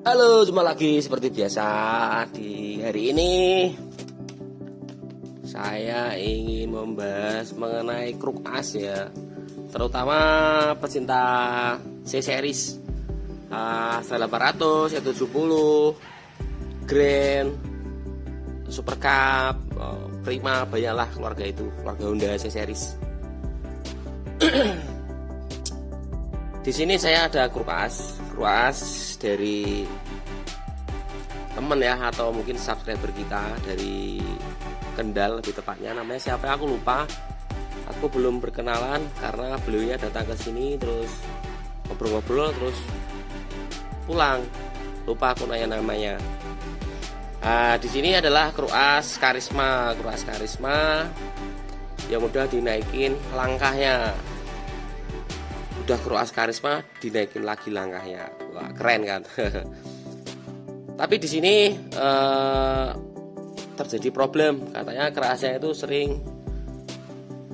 Halo, jumpa lagi seperti biasa. Di hari ini saya ingin membahas mengenai kruk as ya, terutama pecinta C-Series 800, 170, Grand, Super Cup, Prima, banyaklah keluarga itu, keluarga Honda C-Series. Di sini saya ada kruk as dari temen ya, atau mungkin subscriber kita dari Kendal lebih tepatnya. Namanya siapa aku lupa, aku belum berkenalan karena beliaunya datang ke sini terus ngobrol-ngobrol terus pulang, lupa aku nanya namanya. Di sini adalah kruk as Karisma yang udah dinaikin langkahnya. Udah kruk as Karisma dinaikin lagi langkahnya. Wah, keren kan? Tapi di sini terjadi problem, katanya kerasnya itu sering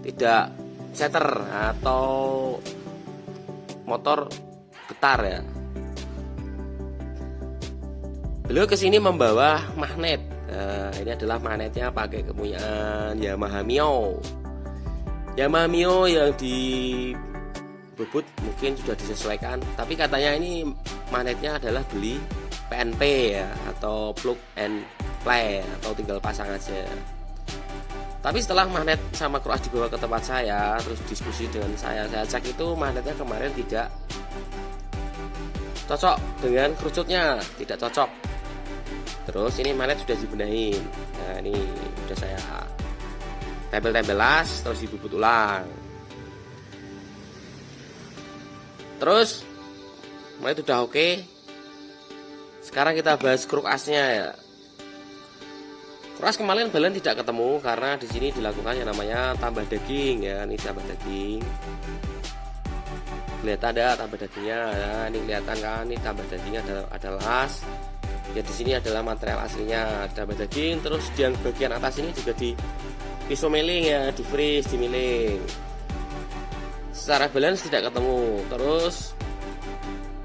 tidak setter atau motor getar ya. Beliau kesini membawa magnet. Ini adalah magnetnya pakai kepunyaan Yamaha Mio yang di bobot mungkin sudah disesuaikan, tapi katanya ini magnetnya adalah beli PNP ya, atau plug and play, atau tinggal pasang aja. Tapi setelah magnet sama kruk as dibawa ke tempat saya, terus diskusi dengan saya cek itu magnetnya kemarin tidak cocok dengan kerucutnya, tidak cocok. Terus ini magnet sudah dibenahin. Nah, ini sudah saya tempel-tempel las, terus dibubut ulang. Terus magnet sudah oke. Sekarang kita bahas kruk asnya ya. Kruk as kemarin balen tidak ketemu karena di sini dilakukan yang namanya tambah daging ya. Ini tambah daging. Kelihatan ada tambah dagingnya. Nah, ini kelihatan kan, ini tambah dagingnya ada las. Ya di sini adalah material aslinya, tambah daging. Terus di bagian atas ini juga di pisau milling ya, di freeze, di milling. Secara balance tidak ketemu. Terus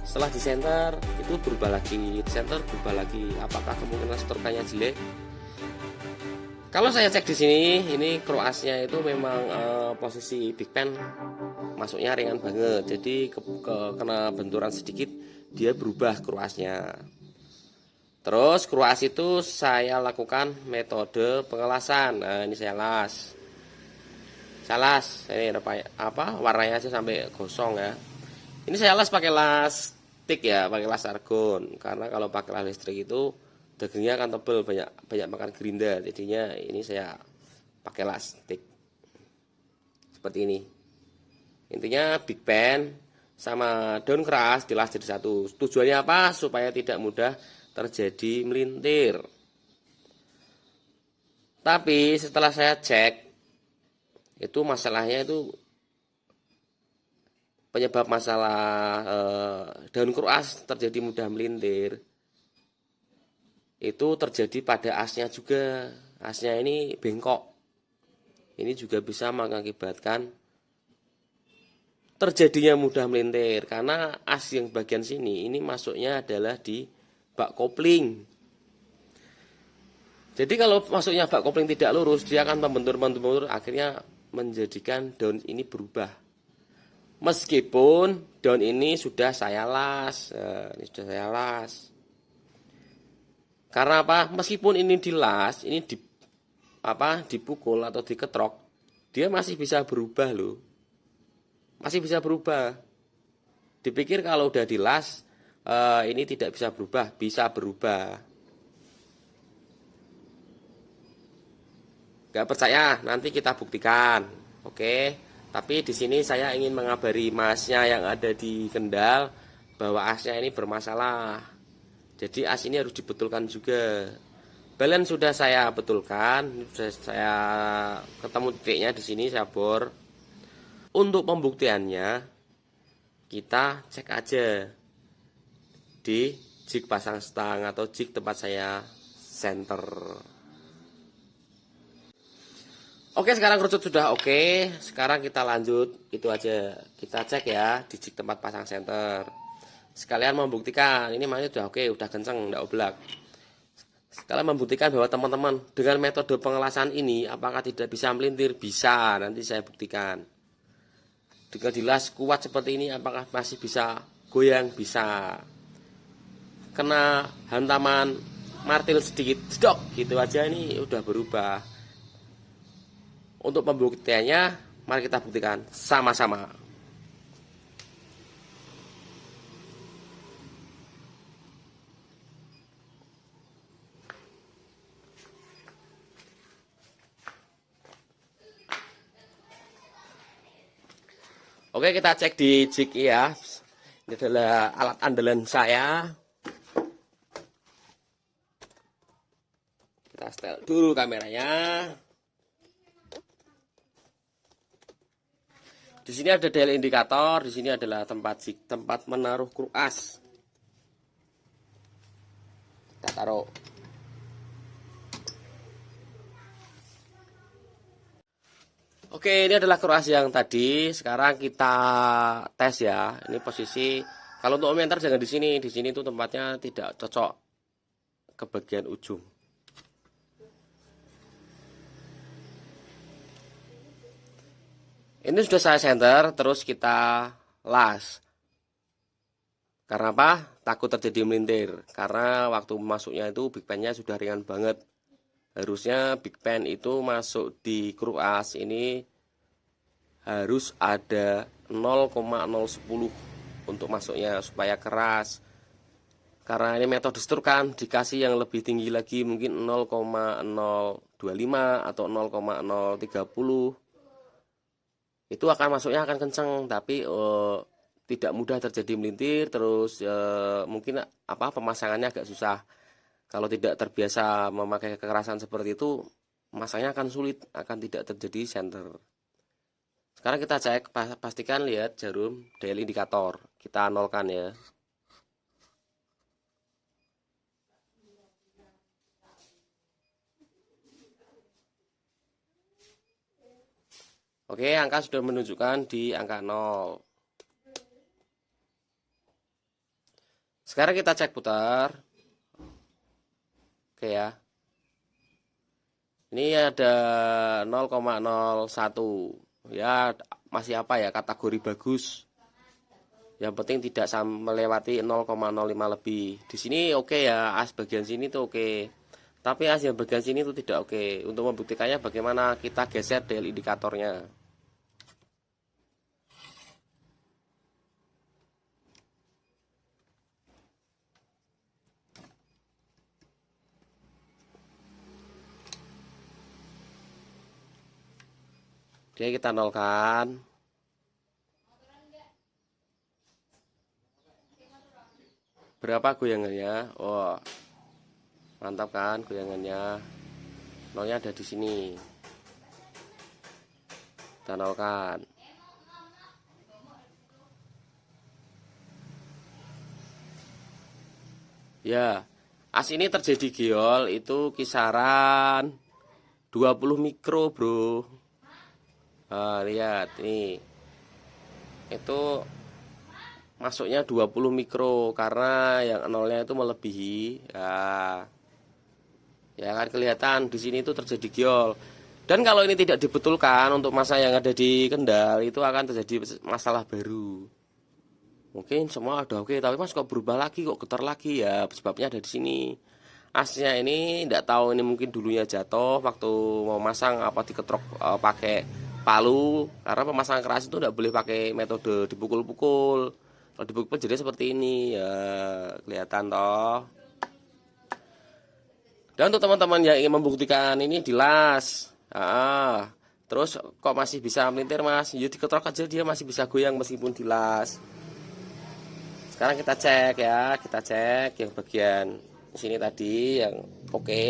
setelah di center itu berubah lagi, di center berubah lagi. Apakah kemungkinan setorkannya jelek? Kalau saya cek di sini, ini kruk asnya itu memang posisi big pen masuknya ringan banget. Jadi kena benturan sedikit dia berubah kruk asnya. Terus kruk as itu saya lakukan metode pengelasan. Nah, ini saya las. Ini warnanya aja sampai gosong ya. Ini saya las pakai las stick ya, pakai las argon, karena kalau pakai las listrik itu dagingnya akan tebal, banyak makan gerinda. Jadinya ini saya pakai las stick seperti ini. Intinya big pen sama daun keras dilas jadi satu. Tujuannya apa? Supaya tidak mudah terjadi melintir. Tapi setelah saya cek, itu masalahnya itu penyebab masalah daun kruk as terjadi mudah melintir itu terjadi pada asnya juga. Asnya ini bengkok. Ini juga bisa mengakibatkan terjadinya mudah melintir karena as yang bagian sini ini masuknya adalah di bak kopling. Jadi kalau masuknya bak kopling tidak lurus, dia akan membentur, akhirnya menjadikan daun ini berubah. Meskipun daun ini sudah saya las, ini sudah saya las. Karena apa? Meskipun ini dilas, ini dipukul atau diketrok, dia masih bisa berubah loh. Masih bisa berubah. Dipikir kalau udah dilas, ini tidak bisa berubah, bisa berubah. Gak percaya? Nanti kita buktikan, oke? Tapi di sini saya ingin mengabari masnya yang ada di Kendal bahwa asnya ini bermasalah. Jadi as ini harus dibetulkan juga. Balance sudah saya betulkan, sudah saya ketemu titiknya di sini, saya bor. Untuk pembuktiannya kita cek aja di jig pasang stang atau jig tempat saya center. Oke, sekarang kerucut sudah oke. Sekarang kita lanjut, itu aja. Kita cek ya di jig tempat pasang senter. sekalian membuktikan ini masnya udah oke, udah kenceng, udah oblak. Sekalian membuktikan bahwa teman-teman dengan metode pengelasan ini apakah tidak bisa melintir? Bisa, nanti saya buktikan. Dengan dilas kuat seperti ini apakah masih bisa goyang? Bisa. Kena hantaman martil sedikit, sedok gitu aja ini udah berubah. Untuk pembuktiannya mari kita buktikan sama-sama. Oke, kita cek di jig ya. Ini adalah alat andalan saya. Kita setel dulu kameranya. Di sini ada dial indikator, di sini adalah tempat jig, tempat menaruh kruas. Kita taruh. Oke, ini adalah kruas yang tadi. Sekarang kita tes ya. Ini posisi kalau untuk omenter jangan di sini. Di sini tuh tempatnya tidak cocok ke bagian ujung. Ini sudah saya center, terus kita las. Karena apa? Takut terjadi melintir. Karena waktu masuknya itu big pan-nya sudah ringan banget. Harusnya big pan itu masuk di kruas ini harus ada 0,010 untuk masuknya supaya keras. Karena ini metode stur kan dikasih yang lebih tinggi lagi, mungkin 0,025 atau 0,030. Itu akan masuknya akan kenceng, tapi tidak mudah terjadi melintir. Terus mungkin pemasangannya agak susah. Kalau tidak terbiasa memakai kekerasan seperti itu, masangnya akan sulit, akan tidak terjadi center. Sekarang kita cek, pastikan lihat jarum dial indikator, kita nolkan ya. Oke, angka sudah menunjukkan di angka 0. Sekarang kita cek putar. Oke ya. Ini ada 0,01. Ya, masih kategori bagus. Yang penting tidak melewati 0,05 lebih. Di sini oke ya, as bagian sini tuh oke. Tapi as yang bagian sini itu tidak oke. Untuk membuktikannya bagaimana, kita geser dial indikatornya. Oke, kita nolkan. Berapa goyangannya? Oh, mantap kan goyangannya. Nolnya ada di sini. Kita nolkan. Ya, as ini terjadi geol itu kisaran 20 mikro, bro. Nah, lihat nih. Itu masuknya 20 mikro karena yang nolnya itu melebihi. Ya kan kelihatan di sini itu terjadi geol. Dan kalau ini tidak dibetulkan untuk masa yang ada di Kendal, itu akan terjadi masalah baru. Mungkin semua udah oke, tapi mas kok berubah lagi, kok getar lagi ya, sebabnya ada di sini. Asnya ini tidak tahu, ini mungkin dulunya jatuh waktu mau masang diketrok pakai palu, karena pemasangan keras itu tidak boleh pakai metode dipukul-pukul. Kalau dipukul jadi seperti ini ya, kelihatan toh. Dan untuk teman-teman yang ingin membuktikan ini dilas, terus kok masih bisa melintir mas, ya diketrok aja dia masih bisa goyang meskipun dilas. Sekarang kita cek ya, kita cek yang bagian sini tadi yang oke.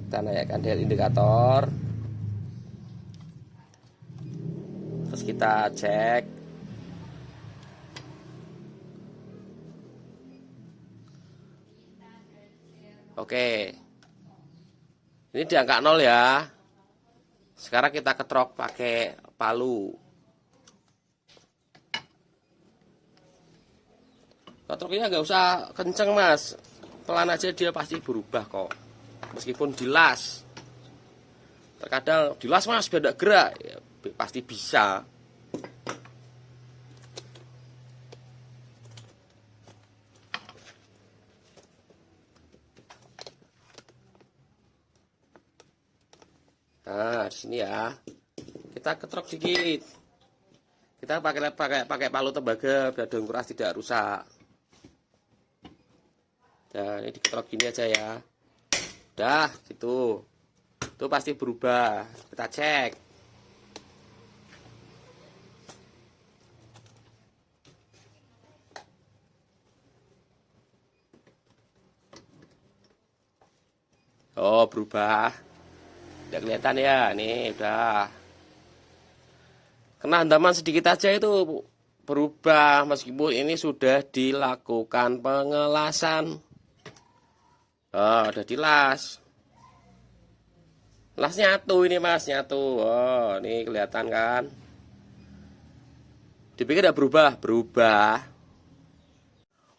Kita naikkan dial indikator. Terus kita cek. Oke. Ini di angka 0 ya. Sekarang kita ketrok pakai palu. Ketroknya nggak usah kenceng mas, pelan aja dia pasti berubah kok. Meskipun dilas, terkadang dilas mas biar tidak gerak, ya, pasti bisa. Nah di sini ya, kita ketrok dikit. Kita pakai palu tembaga biar daun keras tidak rusak. Dan ini diketrok gini aja ya. Udah gitu. Itu pasti berubah. Kita cek. Oh, berubah. Udah kelihatan ya. Nih, udah. Kena hantaman sedikit aja itu berubah meskipun ini sudah dilakukan pengelasan. Oh, udah dilas. Las nyatu ini mas, nyatu. Oh, ini kelihatan kan. Dipikir udah berubah, berubah.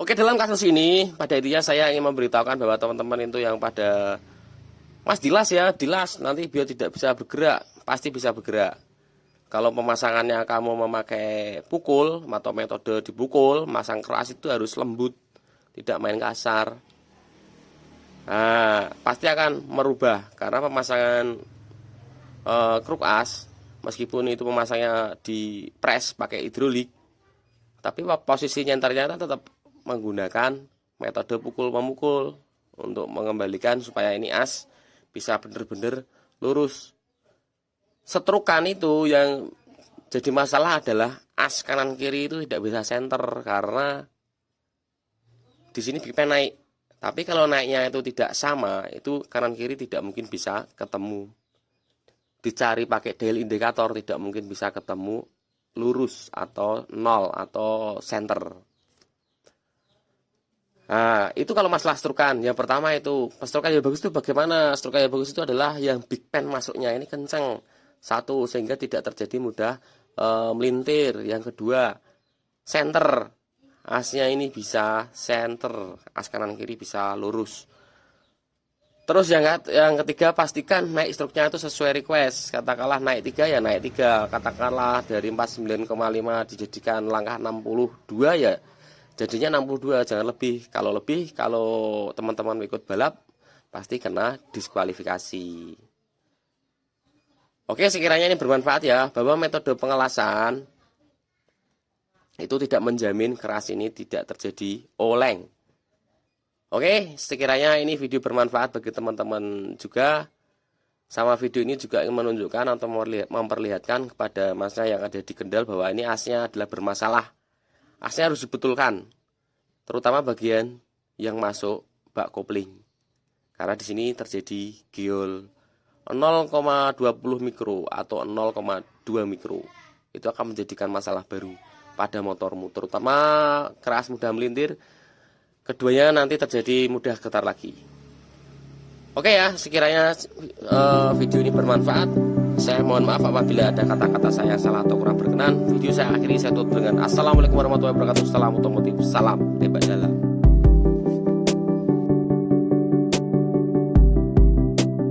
Oke, dalam kasus ini pada intinya saya ingin memberitahukan bahwa teman-teman itu yang pada mas dilas ya, dilas nanti biar tidak bisa bergerak, pasti bisa bergerak. Kalau pemasangannya kamu memakai pukul atau metode dipukul, masang keras itu harus lembut, tidak main kasar. Nah, pasti akan merubah karena pemasangan kruk as, meskipun itu pemasangnya di press pakai hidrolik, tapi posisinya ternyata tetap menggunakan metode pukul memukul untuk mengembalikan supaya ini as bisa benar-benar lurus. Setrukan itu yang jadi masalah adalah as kanan kiri itu tidak bisa center karena di sini big pen naik. Tapi kalau naiknya itu tidak sama, itu kanan kiri tidak mungkin bisa ketemu. Dicari pakai dial indikator tidak mungkin bisa ketemu lurus atau nol atau center. Nah, itu kalau masalah strukan. Yang pertama itu, strukan yang bagus itu bagaimana? Strukan yang bagus itu adalah yang big pen masuknya ini kenceng. Satu, sehingga tidak terjadi mudah melintir. Yang kedua, center. Asnya ini bisa center, as kanan kiri bisa lurus. Terus yang ketiga, pastikan naik struknya itu sesuai request. Katakanlah naik 3 ya naik 3. Katakanlah dari 49,5 dijadikan langkah 62 ya jadinya 62, jangan lebih. Kalau teman-teman ikut balap pasti kena diskualifikasi. Oke, sekiranya ini bermanfaat ya, bahwa metode pengelasan itu tidak menjamin keras ini tidak terjadi oleng. Oke, sekiranya ini video bermanfaat bagi teman-teman juga. Sama video ini juga ingin menunjukkan atau memperlihatkan kepada masnya yang ada di Kendal bahwa ini asnya adalah bermasalah. Asnya harus dibetulkan, terutama bagian yang masuk bak kopling. Karena di sini terjadi geol 0,20 mikro atau 0,2 mikro. Itu akan menjadikan masalah baru pada motormu, terutama keras mudah melintir, keduanya nanti terjadi mudah getar lagi. Oke ya, sekiranya video ini bermanfaat, saya mohon maaf apabila ada kata-kata saya salah atau kurang berkenan. Video saya akhiri, saya tutup dengan assalamualaikum warahmatullahi wabarakatuh. Salam otomotif, salam tembak dalam.